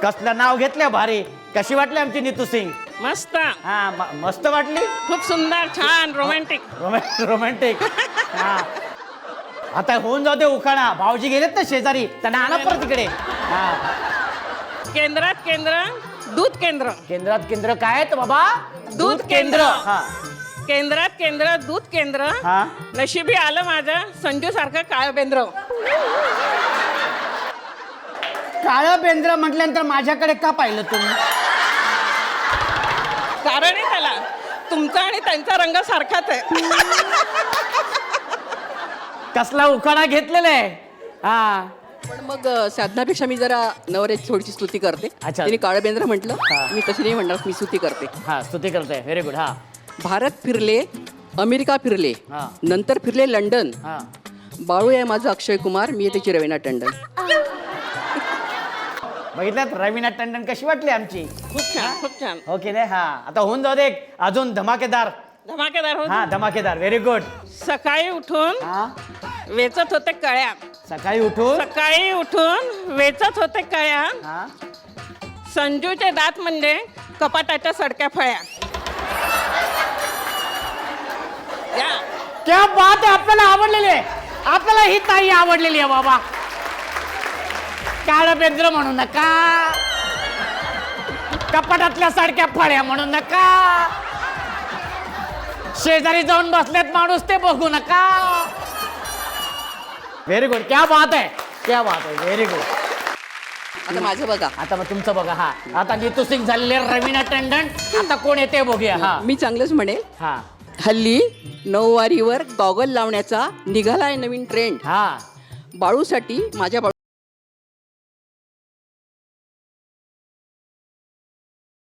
कसलं नाव घेतलं भारी. कशी वाटली आमची नीतू सिंग? मस्त, हा मस्त वाटली. खूप सुंदर, छान, रोमॅन्टिक. रोमॅन्टिक. हा आता होऊन जाऊ दे उखाणा. भाऊजी गेलेत ना शेजारी, त्यांना आणा परत इकडे. हा केंद्रात केंद्र, दूध केंद्र. केंद्रात केंद्र काय आहेत बाबा? दूध केंद्र. हा केंद्रात केंद्र, दूध केंद्र. हा नशिबी आलं माझं संजू सारखं काळ बेंद्र. काळं बेंद्र म्हटल्यानंतर माझ्याकडे का पाहिलं तुम्ही? कारण आहे त्याला, तुमचा आणि त्यांचा रंग सारखाच आहे. कसला उखाणा घेतलेला आहे. हा पण मग साधनापेक्षा मी जरा नवऱ्याची थोडीशी स्तुती करते. अच्छा. तिने काळबेंद्र म्हटलं, हा. मी तशी नाही म्हणणार, मी स्तुती करते. हा स्तुती करते. Very good. हा भारत फिरले, अमेरिका फिरले, हा. नंतर फिरले लंडन. हा बाळू आहे माझं अक्षय कुमार, मी आहे त्याची रवीना टंडन. बघितल्यात रवीना टंडन कशी वाटली आमची? खूप छान, खूप छान. ओके नाही. हा आता होऊन जाऊ दे एक अजून धमाकेदार. धमाकेदार हा होत. धमाकेदार. Very good. सकाळी उठून हा वेचत होते कळ्या. सकाळी उठून. सकाळी उठून वेचत होते कळ्या. हा संजूचे दात म्हणजे कपाटाच्या सडक्या फळ्या. या. क्या बात आहे. आपल्याला आवडलेली आहे. आपल्याला ही ताई आवडलेली आहे बाबा. काळ बेंद्र म्हणू नका, कपाटातल्या सारख्या फळ्या म्हणू नका, शेजारी जाऊन बसलेत माणूस ते बघू नका. Very good. क्या बात आहे. क्या बात आहे. Very good. आता माझं बघा. आता मग तुमचं बघा. हा आता नीतू सिंग झालेले, रवीना टंडन. आता कोण येते बघूया. हा मी चांगलंच म्हणेल. हा हल्ली नऊवारीवर गॉगल लावण्याचा निघालाय नवीन ट्रेंड. हा बाळूसाठी, माझ्या बाळू